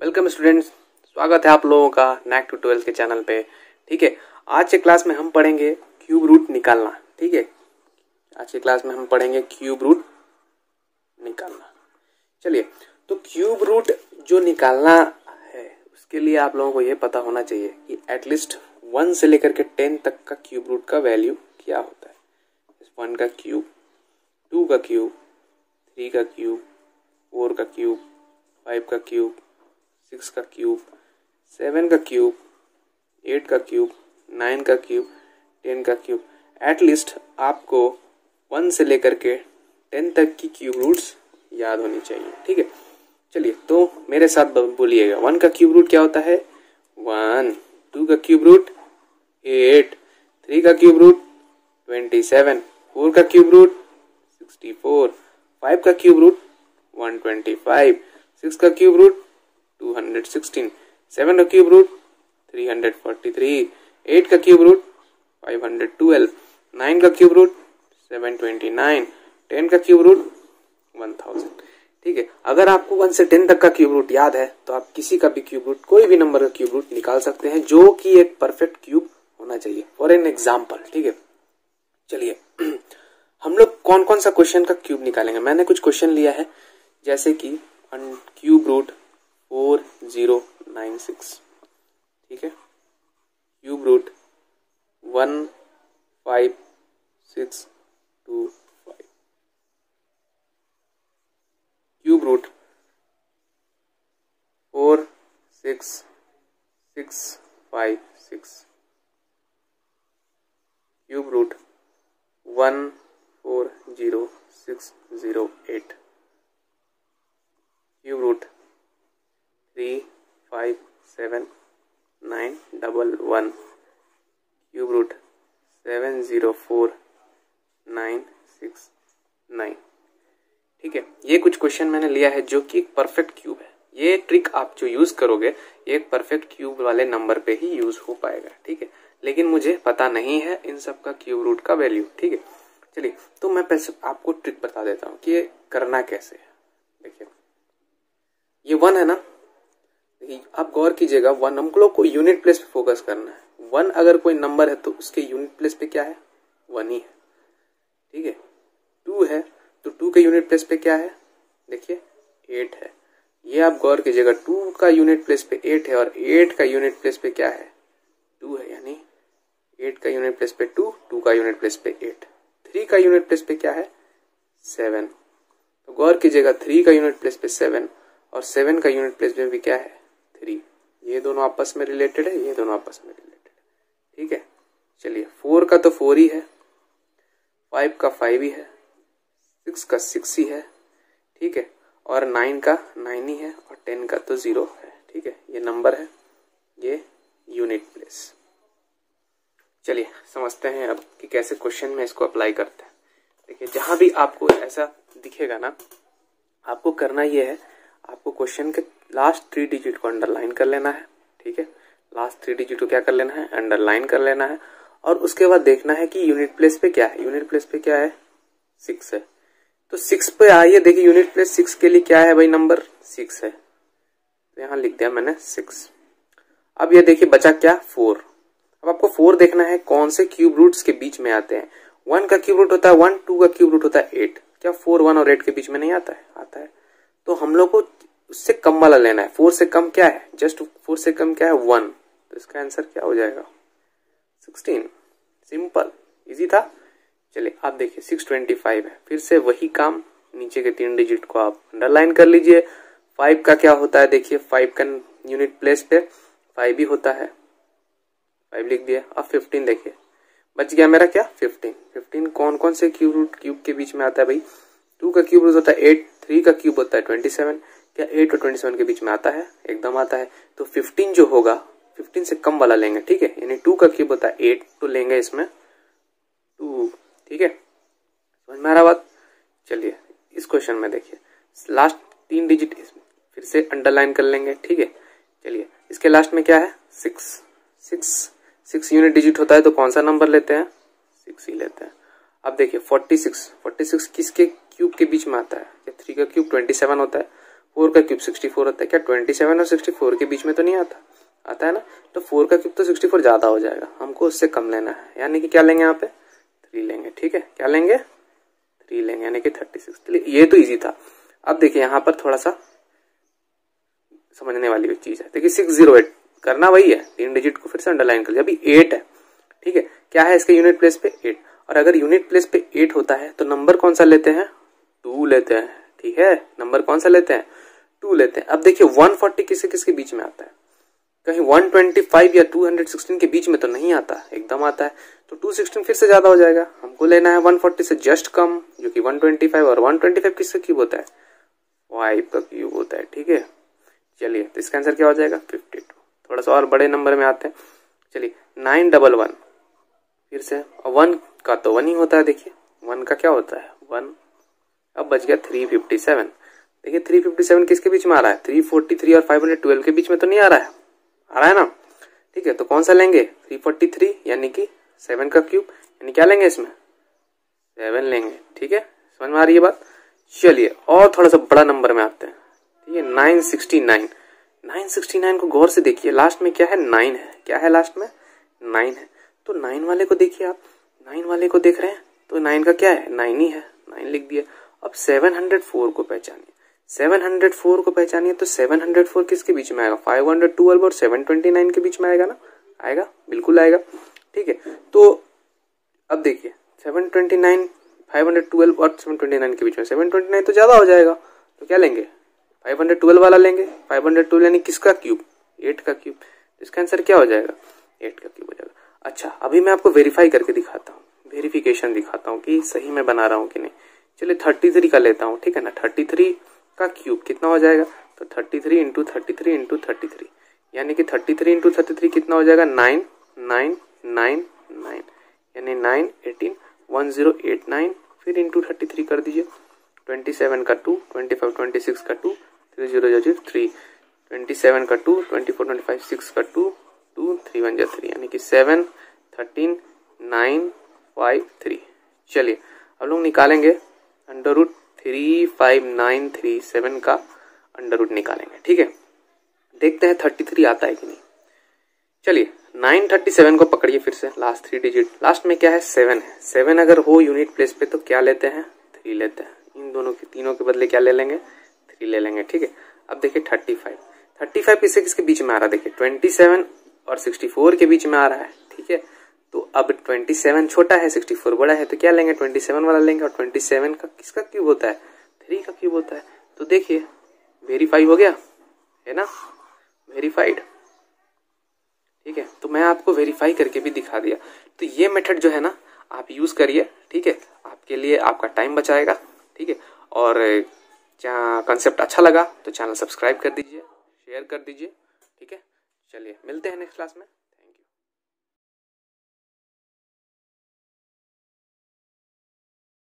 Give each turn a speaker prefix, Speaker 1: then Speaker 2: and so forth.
Speaker 1: Welcome students, स्वागत है आप लोगों का नैक टू 12 के चैनल पे। ठीक है, आज के क्लास में हम पढ़ेंगे क्यूब रूट निकालना। ठीक है, आज के क्लास में हम पढ़ेंगे क्यूब रूट निकालना। चलिए, तो क्यूब रूट जो निकालना है उसके लिए आप लोगों को ये पता होना चाहिए कि एटलीस्ट 1 से लेकर के 10 तक का क्यूब रूट का वैल्यू क्या होता है। 1 का क्यूब, 2 का क्यूब, 3 का क्यूब, 4 का क्यूब, 5 का क्यूब, 6 का क्यूब, 7 का क्यूब, 8 का क्यूब, 9 का क्यूब, 10 का क्यूब। एटलीस्ट आपको 1 से लेकर के 10 तक की क्यूब रूट्स याद होनी चाहिए। ठीक है, चलिए तो मेरे साथ बोलिएगा। 1 का क्यूब रूट क्या होता है? 1। 2 का क्यूब रूट 8, 3 का क्यूब रूट 27, 4 का क्यूब रूट 64, 5 का क्यूब रूट 125, 6 का क्यूब रूट 216, 7 का क्यूब रूट 343, 8 का क्यूब रूट 512, 9 का क्यूब रूट 729, 10 का क्यूब रूट 1000। ठीक है, अगर आपको 1 से 10 तक का क्यूब रूट याद है तो आप किसी का भी क्यूब रूट, कोई भी नंबर का क्यूब रूट निकाल सकते हैं जो कि एक परफेक्ट क्यूब होना चाहिए। फॉर एन एग्जाम्पल, ठीक है, चलिए हम लोग कौन कौन सा क्वेश्चन का क्यूब निकालेंगे। मैंने कुछ क्वेश्चन लिया है, जैसे कि क्यूब रूट 4096। ठीक है, cube root 15625, cube root 46656, cube root 140608, cube root 357911, cube root 704969। ठीक है, ये कुछ क्वेश्चन मैंने लिया है जो कि एक परफेक्ट क्यूब है। ये ट्रिक आप जो यूज करोगे ये एक परफेक्ट क्यूब वाले नंबर पे ही यूज हो पाएगा। ठीक है, लेकिन मुझे पता नहीं है इन सब का क्यूब रूट का वैल्यू। ठीक है, चलिए तो मैं पहले आपको ट्रिक बता देता हूँ कि ये करना कैसे है। देखिए, ये 1 है ना, आप गौर कीजिएगा। 1 हम लोग को यूनिट प्लेस पे फोकस करना है। 1 अगर कोई नंबर है तो उसके यूनिट प्लेस पे क्या है? 1 ही है। ठीक है, 2 है तो 2 के यूनिट प्लेस पे क्या है? देखिए 8 है। ये आप गौर कीजिएगा, 2 का यूनिट प्लेस पे 8 है और 8 का यूनिट प्लेस पे क्या है? 2 है। यानी 8 का यूनिट प्लेस पे 2, 2 का यूनिट प्लेस पे 8, 3 का यूनिट प्लेस पे क्या है? 7। तो गौर कीजिएगा, 3 का यूनिट प्लेस पे 7 और 7 का यूनिट प्लेस पे भी क्या है? 3। ये दोनों आपस में रिलेटेड है, ये दोनों आपस में रिलेटेड है। ठीक है, चलिए 4 का तो 4 ही है, 5 का 5 ही है, 6 का 6 ही है। ठीक है, और 9 का 9 ही है और 10 का तो 0 है। ठीक है, ये नंबर है, ये यूनिट प्लेस। चलिए समझते हैं अब कि कैसे क्वेश्चन में इसको अप्लाई करते हैं। देखिए, जहां भी आपको ऐसा दिखेगा ना, आपको करना ये है, आपको क्वेश्चन के लास्ट 3 डिजिट को अंडरलाइन कर लेना है। ठीक है, लास्ट 3 डिजिट को क्या कर लेना है? अंडरलाइन कर लेना है। और उसके बाद देखना है कि यूनिट प्लेस पे क्या है। यूनिट प्लेस पे क्या है? 6 है। तो 6 पे आइए, देखिए यूनिट प्लेस 6 के लिए क्या है भाई? नंबर 6 है, तो यहां लिख दिया मैंने 6। अब ये देखिए बचा क्या? 4। अब आपको 4 देखना है कौन से क्यूब रूट्स के बीच में आते हैं। 1 का क्यूब रूट होता है 1, 2 का क्यूब रूट होता है 8। क्या 4 1 और 8 के बीच में नहीं आता है? आता है। तो हम लोग को उससे कम वाला लेना है। 4 से कम क्या है? जस्ट 4 से कम क्या है? 1। तो इसका आंसर क्या हो जाएगा? 16। सिंपल, इजी था। चलिए आप देखिए 625 है। फिर से वही काम, नीचे के 3 डिजिट को आप अंडरलाइन कर लीजिए। 5 का क्या होता है? देखिए 5 का यूनिट प्लेस पे 5 ही होता है, 5 लिख दिया। अब 15 देखिए, बच गया मेरा क्या? 15। 15 कौन कौन से क्यूब के बीच में आता है भाई? 2 का क्यूब होता है 8, 3 का क्यूब होता है 27। क्या 8 और 27 के बीच में आता है? एकदम आता है। तो 15 जो होगा 15 से कम वाला लेंगे। ठीक है, यानी 2 का क्यूब होता है 8, तो लेंगे इसमें 2। ठीक है, समझ में आ रहा बात? चलिए इस क्वेश्चन में देखिए लास्ट 3 डिजिट फिर से अंडरलाइन कर लेंगे। ठीक है, चलिए इसके लास्ट में क्या है? 6। 6 यूनिट डिजिट होता है तो कौन सा नंबर लेते हैं? 6 ही लेते हैं। अब देखिए 46 किसके क्यूब के बीच में आता है? 3 का क्यूब 27 होता है, 4 का क्यूब 64 होता है। क्या 27 और 64 के बीच में तो नहीं आता? आता है ना। तो 4 का क्यूब तो 64 ज्यादा हो जाएगा, हमको उससे कम लेना है, यानी कि क्या लेंगे यहाँ पे 3 लेंगे। ठीक है, क्या लेंगे 3 लेंगे, यानी कि 36। ये तो इजी था। अब देखिए यहाँ पर थोड़ा सा समझने वाली एक चीज है। देखिए 608 करना वही है, 3 डिजिट को फिर से अंडरलाइन कर दिया। अभी 8 है, ठीक है, क्या है इसके यूनिट प्लेस पे 8, और अगर यूनिट प्लेस पे 8 होता है तो नंबर कौन सा लेते हैं 2 लेते हैं। ठीक है, नंबर कौन सा लेते हैं 2 लेते हैं। अब देखिए 140 किसके किसके बीच में आता है, कहीं 125 या 216 के बीच में तो नहीं आता, एकदम आता है। तो 216 फिर से ज्यादा हो जाएगा, हमको लेना है 140 से जस्ट कम, जो कि 125, और 125 किसका क्यूब होता है 5 का क्यूब होता है। ठीक है, चलिए तो इसका आंसर क्या हो जाएगा 52। थोड़ा सा और बड़े नंबर में आते हैं, चलिए 911 फिर से, 1 का तो 1 ही होता है। देखिए 1 का क्या होता है 1। अब बच गया 357। देखिए 357 किसके बीच में आ रहा है 343 और 512 के बीच में तो नहीं आ रहा है, आ रहा है ना। ठीक है, तो कौन सा लेंगे 343 यानी कि 7 का क्यूब, यानी क्या लेंगे इसमें 7 लेंगे। ठीक है, समझ में आ रही है बात। चलिए और थोड़ा सा बड़ा नंबर में आते हैं। ठीक है, 969। 969 को गौर से देखिए, लास्ट में क्या है 9 है, क्या है लास्ट में 9 है। तो 9 वाले को देखिए आप, 9 वाले को देख रहे हैं तो 9 का क्या है 9 ही है, 9 लिख दिया। अब 704 को पहचानिए, 704 को पहचानिए तो 704 किसके बीच में आएगा 512 और 729 के बीच में आएगा ना, आएगा, बिल्कुल आएगा। ठीक है, तो अब देखिए 729 512 और 729 के बीच में 729 तो ज्यादा हो जाएगा, तो क्या लेंगे 512 वाला लेंगे। 512 यानी किसका क्यूब 8 का क्यूब, इसका आंसर क्या हो जाएगा 8 का क्यूब हो जाएगा। अच्छा, अभी मैं आपको वेरीफाई करके दिखाता हूँ, वेरिफिकेशन दिखाता हूँ कि सही मैं बना रहा हूँ कि नहीं। चलिए 33 का लेता हूँ, ठीक है ना। 33 का क्यूब कितना हो जाएगा, तो 33 इंटू 33 इंटू 33, यानी कि 33 इंटू 33 कितना हो जाएगा 9 9 9 9, यानी 9 18 1089, फिर इंटू 33 कर दीजिए। 27 का 2, 25 26 का 2, 3 0 3, 27 का 2, 24 25 6 का 2, 2 3 1 3, यानी कि 7 13 9 5 3। चलिए अब लोग निकालेंगे अंडर रूट 35937 का अंडर रूट निकालेंगे। ठीक है, देखते हैं 33 आता है कि नहीं। चलिए 937 को पकड़िए फिर से, लास्ट 3 डिजिट, लास्ट में क्या है 7 है। 7 अगर हो यूनिट प्लेस पे तो क्या लेते हैं 3 लेते हैं। इन दोनों के तीनों के बदले क्या ले लेंगे 3 ले लेंगे। ठीक है, अब देखिए 35 किससे किसके बीच में आ रहा है, देखिए 27 और 64 के बीच में आ रहा है। ठीक है, तो अब 27 छोटा है 64 बड़ा है, तो क्या लेंगे 27 वाला लेंगे, और 27 का किसका क्यूब होता है 3 का क्यूब होता है। तो देखिए वेरीफाई हो गया है ना, वेरीफाइड। ठीक है, तो मैं आपको वेरीफाई करके भी दिखा दिया। तो ये मेथड जो है ना आप यूज करिए, ठीक है, आपके लिए आपका टाइम बचाएगा। ठीक है, और कंसेप्ट अच्छा लगा तो चैनल सब्सक्राइब कर दीजिए, शेयर कर दीजिए। ठीक है, चलिए मिलते हैं नेक्स्ट क्लास में।